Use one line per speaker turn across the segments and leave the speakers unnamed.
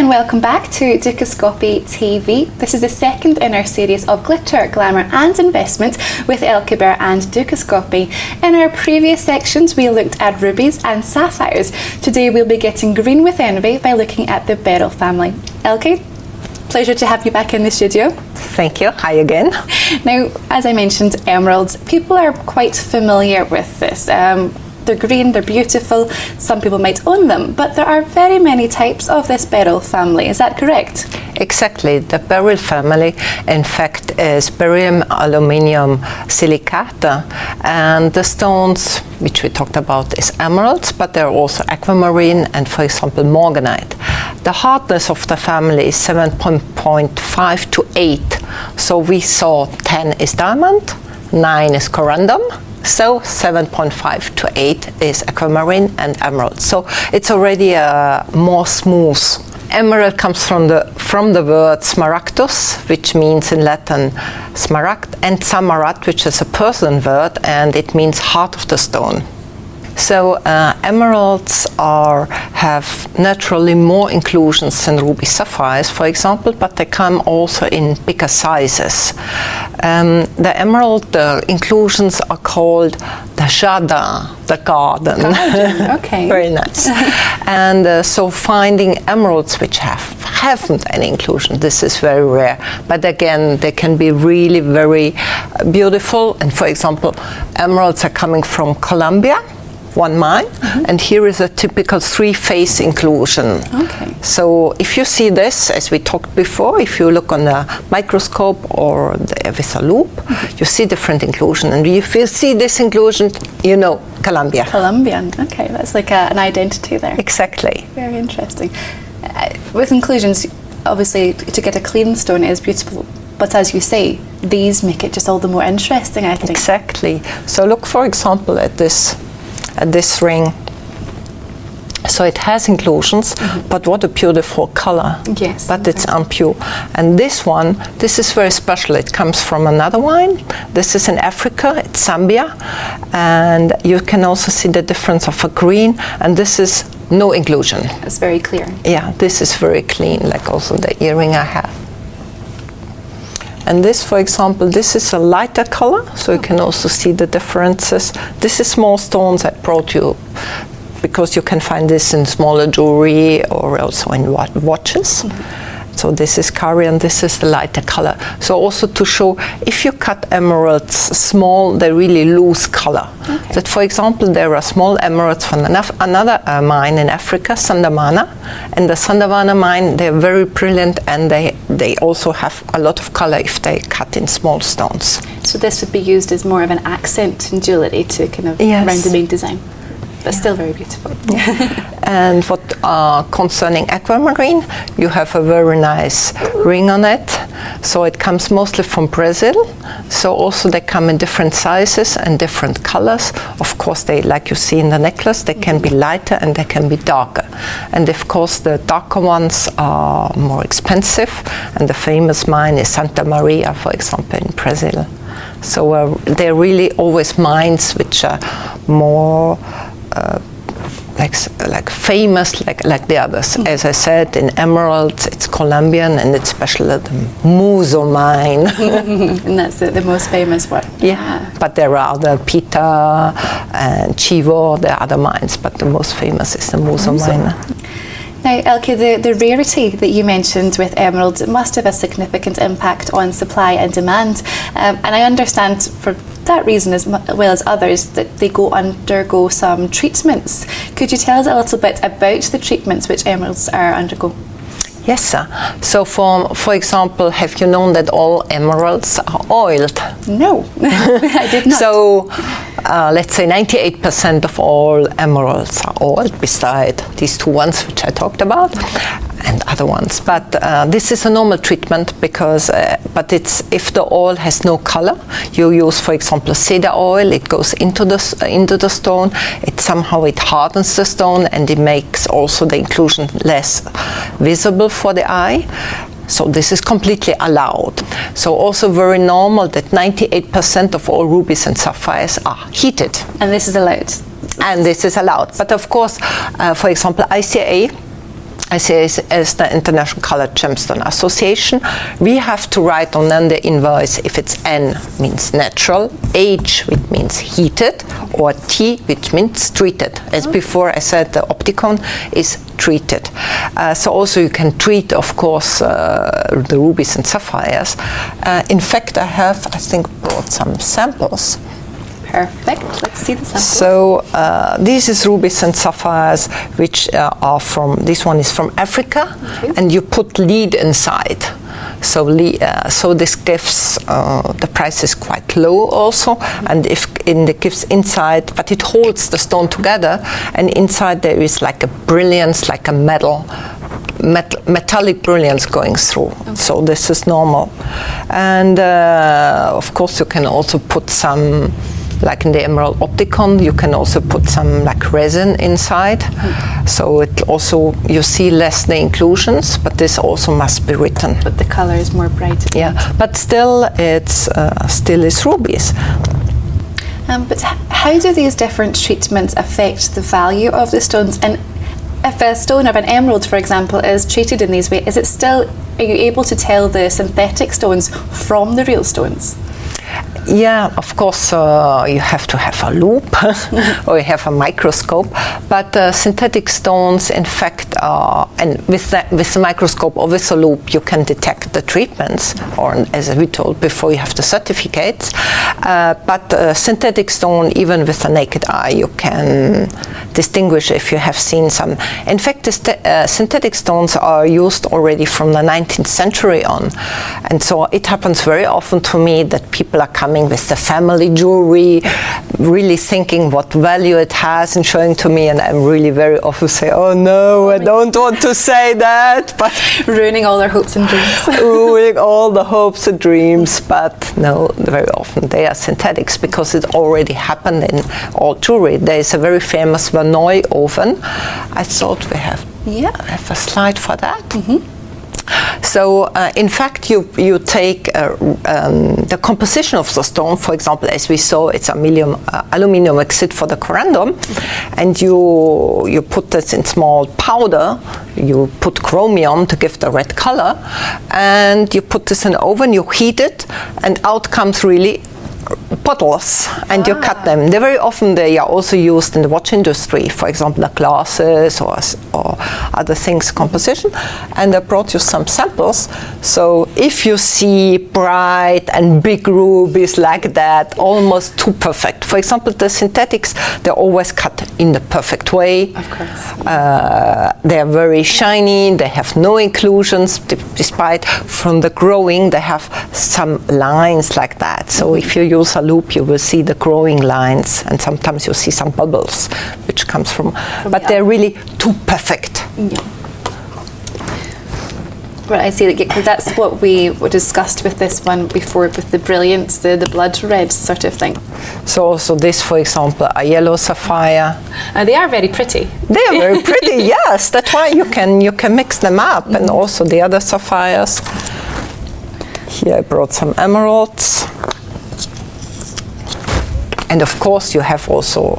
and welcome back to Dukascopy TV. This is the second in our series of Glitter, Glamour and Investment with Elke Berr and Dukascopy. In our previous sections we looked at rubies and sapphires. Today we'll be getting green with envy by looking at the Beryl family. Elke, pleasure to have you back in the studio.
Thank you. Hi again.
Now, as I mentioned, emeralds, people are quite familiar with this. They're green, they're beautiful, some people might own them, but there are very many types of this Beryl family, is that correct?
Exactly. The Beryl family, in fact, is barium aluminium silicate, and the stones which we talked about is emeralds, but there are also aquamarine and, for example, morganite. The hardness of the family is 7.5 to 8, so we saw 10 is diamond, 9 is corundum, so 7.5 to 8 is aquamarine and emerald. So it's already more smooth. Emerald comes from the word smaragdus, which means in Latin smaragd, and samarat, which is a Persian word, and it means heart of the stone. So emeralds have naturally more inclusions than ruby sapphires, for example, but they come also in bigger sizes. The emerald inclusions are called the jardin, the garden.
Okay.
Very nice. And so finding emeralds which haven't any inclusion, this is very rare. But again, they can be really very beautiful. And for example, emeralds are coming from Colombia, one mine, and here is a typical three-phase inclusion. Okay. So if you see this, as we talked before, if you look on a microscope or with a loupe, you see different inclusion. And if you see this inclusion, you know Colombia.
Colombian, okay, that's like an identity there.
Exactly.
Very interesting. With inclusions, obviously, to get a clean stone is beautiful, but as you say, these make it just all the more interesting, I think.
Exactly. So look, for example, at this ring. So it has inclusions, but what a beautiful color.
Yes.
But it's impure. And this one, this is very special. It comes from another wine. This is in Africa, it's Zambia. And you can also see the difference of a green, and this is no inclusion.
It's very clear.
Yeah, this is very clean, like also the earring I have. And this, for example, this is a lighter color, so you can also see the differences. This is small stones I brought you, because you can find this in smaller jewelry or also in watches. So this is curry and this is the lighter color. So also to show, if you cut emeralds small, they really lose color. Okay. That, for example, there are small emeralds from another mine in Africa, Sandamana. And the Sandamana mine, they're very brilliant, and they also have a lot of color if they cut in small stones.
So this would be used as more of an accent in jewellery to kind of round the main design. But still very beautiful.
And what concerning aquamarine, you have a very nice ring on it. So it comes mostly from Brazil. So also they come in different sizes and different colors. Of course, they, like you see in the necklace, they can be lighter and they can be darker. And of course, the darker ones are more expensive. And the famous mine is Santa Maria, for example, in Brazil. So they're really always mines which are more like famous, like the others. As I said, in emeralds, it's Colombian, and it's especially the Muso mine.
And that's the most famous one.
Yeah, but there are other Pita and Chivo, there are other mines, but the most famous is the Muso mine.
Now, Elke, the rarity that you mentioned with emeralds, it must have a significant impact on supply and demand. And I understand for that reason, as well as others, that they undergo some treatments. Could you tell us a little bit about the treatments which emeralds are undergo?
Yes, sir. So for example, have you known that all emeralds are oiled?
No, I did not.
So let's say 98% of all emeralds are oiled, beside these two ones which I talked about, and other ones. But this is a normal treatment because, but it's if the oil has no color, you use, for example, cedar oil. It goes into the stone. It hardens the stone, and it makes also the inclusion less visible for the eye. So this is completely allowed. So also very normal that 98% of all rubies and sapphires are heated.
And this is allowed?
And this is allowed. But of course, for example, ICA as the International Colored Gemstone Association, we have to write on then the invoice if it's N means natural, H which means heated, or T which means treated. As before I said, the opticon is treated. So also you can treat, of course, the rubies and sapphires. In fact, I think, brought some samples.
Perfect. Let's see the samples.
So this is rubies and sapphires, which are from, this one is from Africa, and you put lead inside. So this gives, the price is quite low also, and if in the gives inside, but it holds the stone together, and inside there is like a brilliance, like a metallic brilliance going through. Okay. So this is normal. And of course you can also put some, like in the emerald opticon, you can also put some like resin inside. So it also, you see less the inclusions, but this also must be written.
But the color is more bright.
Yeah, but still it's still is rubies.
But how do these different treatments affect the value of the stones? And if a stone of an emerald, for example, is treated in these ways, is it still, are you able to tell the synthetic stones from the real stones?
Yeah, of course you have to have a loupe or you have a microscope, but synthetic stones in fact are, and with the microscope or with a loupe you can detect the treatments, or as we told before you have the certificates, but synthetic stone, even with the naked eye, you can distinguish if you have seen some. In fact, synthetic stones are used already from the 19th century on, and so it happens very often to me that people are coming with the family jewelry, really thinking what value it has and showing to me, and I'm really very often say, oh no, I don't want to say that, but
ruining all their hopes and dreams.
Ruining all the hopes and dreams, but no, very often they are synthetics because it already happened in all jewelry. There is a very famous Verneuil oven. I thought we have a slide for that. Mm-hmm. So in fact you take the composition of the stone, for example, as we saw, it's aluminium oxide for the corundum, and you put this in small powder, you put chromium to give the red color, and you put this in the oven, you heat it, and out comes really bottles, and you cut them. They very often they are also used in the watch industry, for example, the glasses or other things composition. And I brought you some samples. So if you see bright and big rubies like that, almost too perfect. For example, the synthetics, they're always cut in the perfect way.
Of course.
They are very shiny. They have no inclusions, despite from the growing they have some lines like that. So if you use a loupe, you will see the growing lines, and sometimes you see some bubbles, which comes from but they're really too perfect.
Yeah. Right, I see that. That's what we discussed with this one before, with the brilliance, the blood red sort of thing.
So this, for example, a yellow sapphire.
They are very pretty.
They are very pretty. Yes, that's why you can mix them up, and also the other sapphires. Here I brought some emeralds. And of course you have also,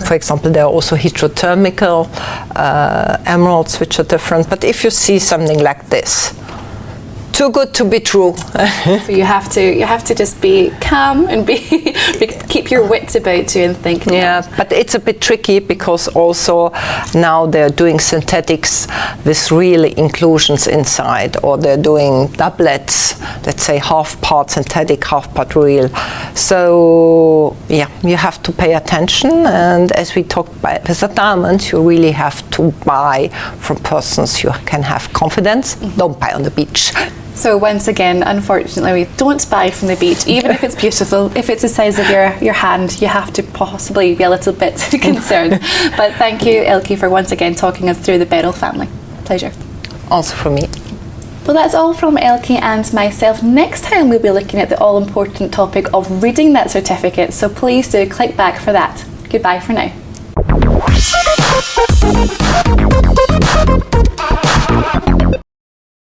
for example, there are also hydrothermical emeralds which are different. But if you see something like this, too good to be true.
So you have to just be calm and keep your wits about you and think.
Yeah, but it's a bit tricky because also now they're doing synthetics with real inclusions inside, or they're doing doublets, let's say half part synthetic, half part real. So yeah, you have to pay attention, and as we talked about with the diamonds, you really have to buy from persons you can have confidence. Don't buy on the beach.
So once again, unfortunately, don't buy from the beach, even if it's beautiful. If it's the size of your hand, you have to possibly be a little bit concerned. But thank you, Elke, for once again talking us through the Beryl family. Pleasure.
Also for me.
Well, that's all from Elke and myself. Next time we'll be looking at the all-important topic of reading that certificate, so please do click back for that. Goodbye for now.